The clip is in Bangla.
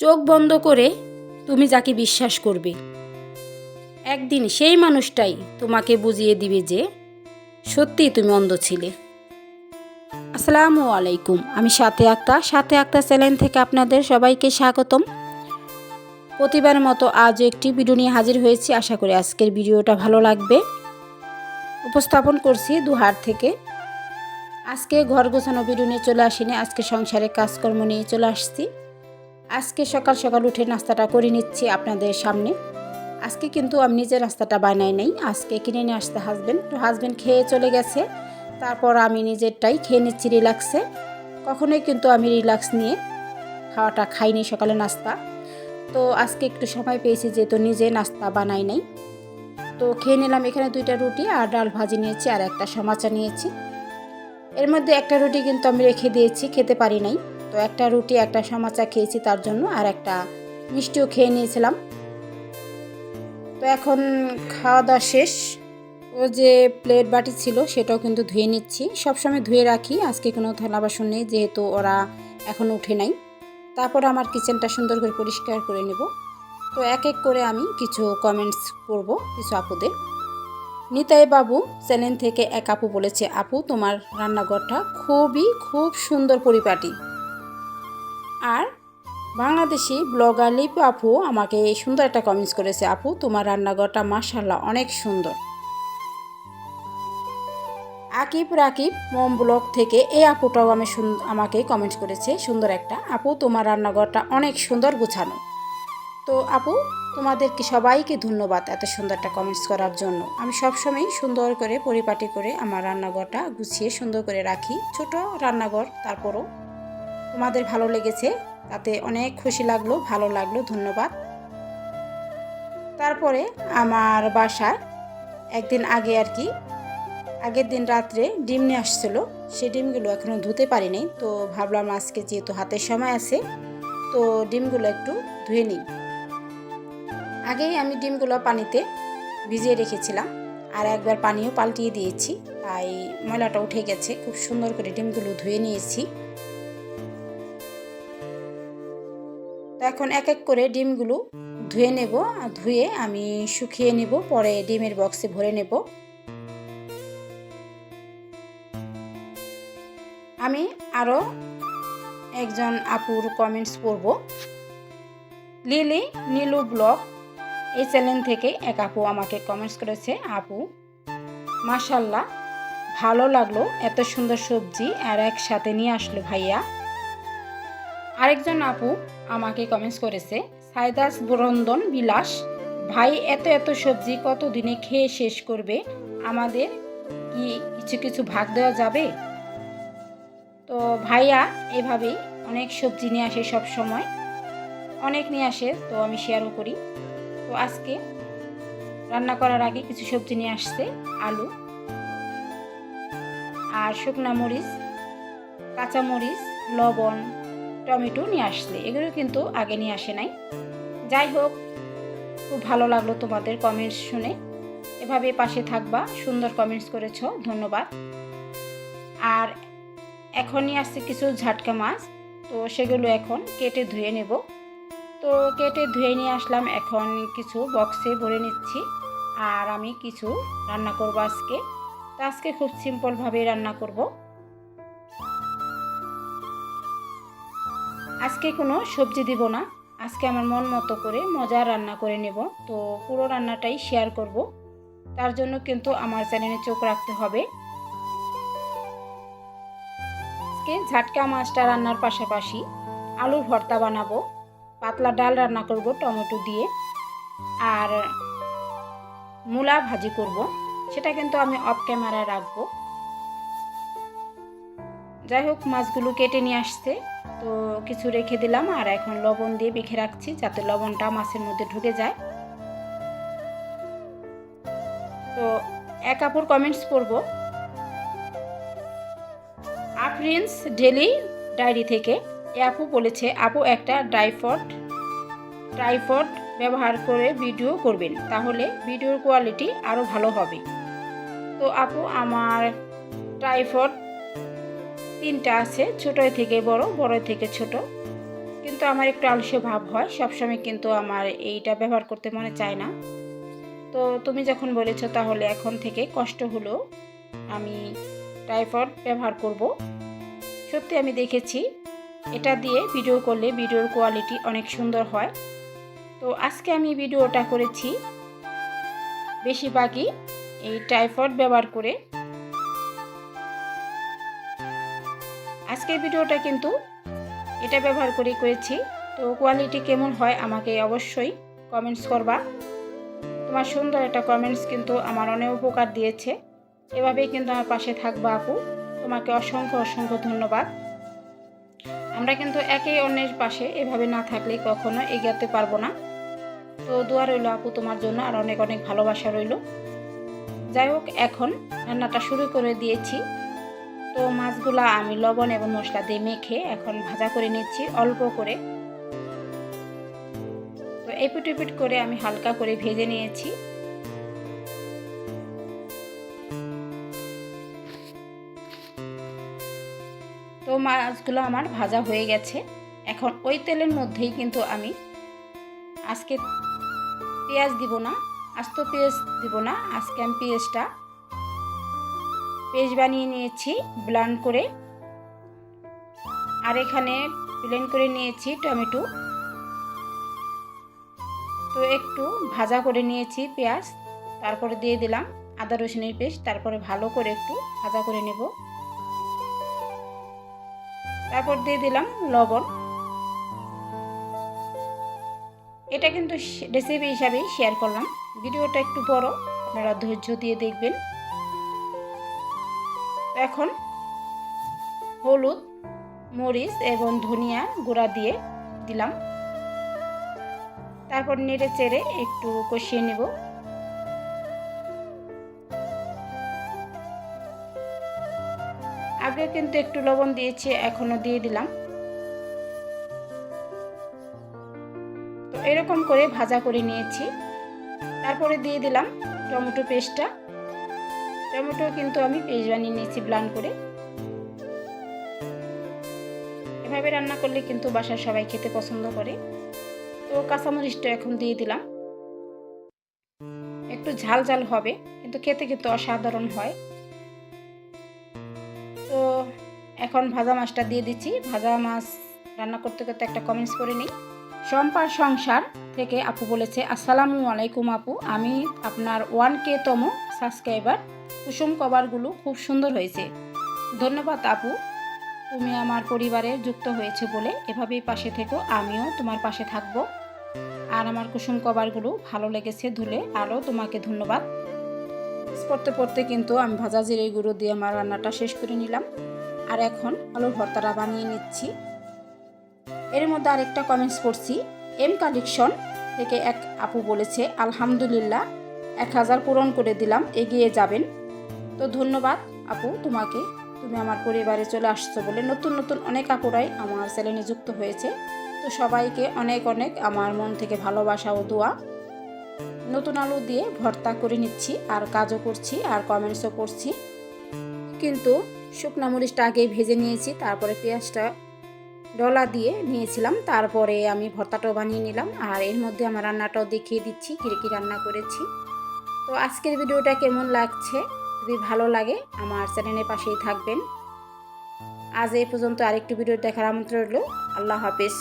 চোখ বন্ধ করে তুমি যাকে বিশ্বাস করবে, একদিন সেই মানুষটাই তোমাকে বুঝিয়ে দিবে যে সত্যিই তুমি অন্ধ ছিলে। আসসালামু আলাইকুম, আমি সাথে আক্তার চ্যানেল থেকে আপনাদের সবাইকে স্বাগতম। প্রতিবারের মতো আজও একটি ভিডিও নিয়ে হাজির হয়েছি। আশা করি আজকের ভিডিওটা ভালো লাগবে। উপস্থাপন করছি দুহার থেকে। আজকে ঘর গোছানো ভিডিও নিয়ে চলে আসিনি, আজকে সংসারের কাজকর্ম নিয়ে চলে আসছি। আজকে সকাল সকাল উঠে নাস্তাটা করে নিচ্ছি আপনাদের সামনে। আজকে কিন্তু আমি নিজে নাস্তাটা বানাই নাই, আজকে কিনে নিয়ে আসতে হাজব্যান্ড খেয়ে চলে গেছে। তারপর আমি নিজেরটাই খেয়ে নিচ্ছি রিল্যাক্সে। কখনোই কিন্তু আমি রিল্যাক্স নিয়ে খাওয়াটা খাইনি সকালে নাস্তা। তো আজকে একটু সময় পেয়েছি, যেহেতু নিজে নাস্তা বানাই নাই। তো খেয়ে নিলাম। এখানে 2টা রুটি আর ডাল ভাজি নিয়েছি, আর একটা সমাচা নিয়েছি। এর মধ্যে একটা রুটি কিন্তু আমি রেখে দিয়েছি, খেতে পারি নাই। তো একটা রুটি একটা সমাচা খেয়েছি তার জন্য, আর একটা মিষ্টিও খেয়ে নিয়েছিলাম। তো এখন খাওয়া দাওয়া শেষ। ও যে প্লেট বাটি ছিল সেটাও কিন্তু ধুয়ে নিচ্ছি। সবসময় ধুয়ে রাখি, আজকে কোনো থালা বাসন নেই যেহেতু ওরা এখন উঠে নাই। তারপর আমার কিচেনটা সুন্দর করে পরিষ্কার করে নেব। তো এক এক করে আমি কিছু কমেন্টস করব কিছু আপুদের। নিতাই বাবু চ্যানেল থেকে এক আপু বলেছে, আপু তোমার রান্নাঘরটা খুব সুন্দর পরিপাটি। আর বাংলাদেশি ব্লগার লিপু আপু আমাকে সুন্দর একটা কমেন্টস করেছে, আপু তোমার রান্নাঘরটা মাশাআল্লাহ অনেক সুন্দর। আকিব রাকিব মম ব্লগ থেকে এই আপুটাও আমাকে কমেন্ট করেছে সুন্দর একটা, আপু তোমার রান্নাঘরটা অনেক সুন্দর গুছানো। তো আপু তোমাদেরকে সবাইকে ধন্যবাদ এত সুন্দর একটা কমেন্টস করার জন্য। আমি সবসময় সুন্দর করে পরিপাটি করে আমার রান্নাঘরটা গুছিয়ে সুন্দর করে রাখি। ছোট রান্নাঘর, তারপরও তোমাদের ভালো লেগেছে, তাতে অনেক খুশি লাগলো, ভালো লাগলো, ধন্যবাদ। তারপরে আমার বাসায় একদিন আগে আগের দিন রাত্রে ডিম নিয়ে আসছিলো। সেই ডিমগুলো এখনও ধুতে পারিনি। তো ভাবলাম আজকে যেহেতু হাতের সময় আছে, তো ডিমগুলো একটু ধুয়ে নিই। আগেই আমি ডিমগুলো পানিতে ভিজিয়ে রেখেছিলাম, আর একবার পানিও পাল্টিয়ে দিয়েছি, তাই ময়লাটা উঠে গেছে। খুব সুন্দর করে ডিমগুলো ধুয়ে নিয়েছি। তো এখন এক এক করে ডিমগুলো ধুয়ে নেব। ধুয়ে আমি শুকিয়ে নেব, পরে ডিমের বক্সে ভরে নেব। আমি আরও একজন আপুর কমেন্টস পড়ব। লিলি নীলু ব্লগ এই চ্যানেল থেকে এক আপু আমাকে কমেন্টস করেছে, আপু মাশাআল্লাহ ভালো লাগলো, এত সুন্দর সবজি আর একসাথে নিয়ে আসলো ভাইয়া। আরেকজন আপু আমাকে কমেন্টস করেছে, সাইদাস বরন্দন বিলাস, ভাই এত এত সবজি কত দিনে খেয়ে শেষ করবে, আমাদের কি কিছু কিছু ভাগ দেওয়া যাবে? তো ভাইয়া এভাবেই অনেক সবজি নিয়ে আসে, সব সময় অনেক নিয়ে আসে, তো আমি শেয়ারও করি। তো আজকে রান্না করার আগে কিছু সবজি নিয়ে আসছে, আলু আর শুকনা মরিচ, কাঁচামরিচ, লবণ, টমেটো নিয়ে আসলে। এগুলো কিন্তু আগে নিয়ে আসে নাই। যাই হোক, খুব ভালো লাগলো তোমাদের কমেন্টস শুনে। এভাবে পাশে থাকবা, সুন্দর কমেন্টস করেছ, ধন্যবাদ। আর এখন নিয়ে আসছে কিছু ঝাটকা মাছ, তো সেগুলো এখন কেটে ধুয়ে নেব। তো কেটে ধুয়ে নিয়ে আসলাম, এখন কিছু বক্সে ভরে নিচ্ছি। আর আমি কিছু রান্না করব আজকে। তো আজকে খুব সিম্পলভাবে রান্না করব। আজকে কোনো সবজি দিব না, আজকে আমার মন মতো করে মজার রান্না করে নেব। তো পুরো রান্নাটাই শেয়ার করব, তার জন্য কিন্তু আমার চ্যানেলে চোখ রাখতে হবে। আজকে ঝাটকা মাছটা রান্নার পাশাপাশি আলুর ভর্তা বানাবো, পাতলা ডাল রান্না করব টমেটো দিয়ে, আর মূলা ভাজি করব। সেটা কিন্তু আমি অফ ক্যামেরায় রাখবো। যাই হোক, মাছগুলো কেটে নিয়ে আসছে, তো কিছু রেখে দিলাম, আর এখন লবণ দিয়ে মেখে রাখছি যাতে লবণটা মাছের মধ্যে ঢুকে যায়। তো এক আপুর কমেন্টস করব, আফরিন্স ডেলি ডায়েরি থেকে এ আপু বলেছে, আপু একটা ট্রাইপড ব্যবহার করে ভিডিও করবেন, তাহলে ভিডিওর কোয়ালিটি আরও ভালো হবে। তো আপু আমার ট্রাইপড 3টা আছে, ছোট থেকে বড়, বড় থেকে ছোট, কিন্তু যেহেতু আমার একটু আলসে ভাব হয়, সবসময় কিন্তু আমার এইটা ব্যবহার করতে মনে চায় না। তো তুমি যখন বলেছো তাহলে এখন থেকে কষ্ট হলো আমি ট্রাইপড ব্যবহার করব। সত্যি আমি দেখেছি এটা দিয়ে ভিডিও করলে ভিডিওর কোয়ালিটি অনেক সুন্দর হয়। তো আজকে আমি ভিডিওটা করেছি বেশিরভাগই এই ট্রাইপড ব্যবহার করে। আজকের ভিডিওটা কিন্তু এটা ব্যবহার করেছি। তো কোয়ালিটি কেমন হয় আমাকে অবশ্যই কমেন্টস করবা। তোমার সুন্দর একটা কমেন্টস কিন্তু আমার অনেক উপকার দিয়েছে। এভাবেই কিন্তু আমার পাশে থাকবা আপু, তোমাকে অসংখ্য অসংখ্য ধন্যবাদ। আমরা কিন্তু একে অন্যের পাশে এভাবে না থাকলে কখনো এগোতে পারবো না। তো দোয়া রইল আপু তোমার জন্য, আর অনেক অনেক ভালোবাসা রইল। যাই হোক, এখন রান্নাটা শুরু করে দিয়েছি। তো মাছগুলা আমি লবণ এবং মশলা দিয়ে মেখে এখন ভাজা করে নিচ্ছি অল্প করে। তো এপিট এপিট করে আমি হালকা করে ভেজে নিয়েছি। তো মাছগুলো আমার ভাজা হয়ে গেছে। এখন ওই তেলের মধ্যেই কিন্তু আমি আজকে পেঁয়াজ দিব না, আস্ত পেঁয়াজ দিব না। আজকে আমি পেস্ট বানিয়ে নিয়েছি ব্লেন্ড করে। আর এখানে ব্লেন্ড করে নিয়েছি টমেটো। তো একটু ভাজা করে নিয়েছি পেঁয়াজ, তারপরে দিয়ে দিলাম আদা রসুনের পেস্ট, তারপরে ভালো করে একটু ভাজা করে নেব। তারপর দিয়ে দিলাম লবণ। এটা কিন্তু রেসিপি হিসাবেই শেয়ার করলাম, ভিডিওটা একটু বড়, আপনারা ধৈর্য দিয়ে দেখবেন। এখন হলুদ, মরিচ এবং ধনিয়া গুঁড়া দিয়ে দিলাম। তারপর নেড়ে চেড়ে একটু কষিয়ে নেব। আগে কিন্তু একটু লবণ দিয়েছি, এখনো দিয়ে দিলাম। তো এরকম করে ভাজা করে নিয়েছি। তারপরে দিয়ে দিলাম টমেটো পেস্টটা। টমেটো কিন্তু আমি পেস্ট বানিয়ে নিয়েছি ব্লেন্ড করে। এভাবে রান্না করলে কিন্তু বাসার সবাই খেতে পছন্দ করে। তো কাঁচামরিচটা এখন দিয়ে দিলাম। একটু ঝাল ঝাল হবে, কিন্তু খেতে কিন্তু অসাধারণ হয়। তো এখন ভাজা মাছটা দিয়ে দিচ্ছি। ভাজা মাছ রান্না করতে করতে একটা কমেন্টস করে নিই। সম্পার সংসার থেকে আপু বলেছে, আসসালামু আলাইকুম আপু, আমি আপনার 1K তম সাবস্ক্রাইবার। কুসুম কভারগুলো খুব সুন্দর হয়েছে। ধন্যবাদ আপু, তুমি আমার পরিবারে যুক্ত হয়েছে বলে। এভাবেই পাশে থেকো, আমিও তোমার পাশে থাকবো। আর আমার কুসুম কভারগুলো ভালো লেগেছে ধুলে, আরও তোমাকে ধন্যবাদ। পড়তে পড়তে কিন্তু আমি ভাজা জিরে গুঁড়ো দিয়ে আমার রান্নাটা শেষ করে নিলাম। আর এখন আলুর ভর্তাটা বানিয়ে নিচ্ছি। এর মধ্যে আরেকটা কমেন্টস করছি, এম কালেকশন থেকে এক আপু বলেছে, আলহামদুলিল্লাহ 1000 পূরণ করে দিলাম, এগিয়ে যাবেন। তো ধন্যবাদ আপু তোমাকে, তুমি আমার পরিবারে চলে আসছো বলে। নতুন নতুন অনেক আপুরাই আমার চ্যানেলে যুক্ত হয়েছে। তো সবাইকে অনেক অনেক আমার মন থেকে ভালোবাসা ও দোয়া। নতুন আলু দিয়ে ভর্তা করে নিচ্ছি, আর কাজও করছি, আর কমেন্টসও করছি। কিন্তু শুকনা মরিচটা আগেই ভেজে নিয়েছি, তারপরে পেঁয়াজটা ডলা দিয়ে নিয়েছিলাম, তারপরে আমি ভর্তাটাও বানিয়ে নিলাম। আর এর মধ্যে আমার রান্নাটাও দেখিয়ে দিচ্ছি কী কী রান্না করেছি। তো আজকের ভিডিওটা কেমন লাগছে, যদি ভালো লাগে আমার চ্যানেলের পাশেই থাকবেন। আজ এই পর্যন্ত, আরেকটি ভিডিও দেখার আমন্ত্রণ রইল। আল্লাহ হাফেজ।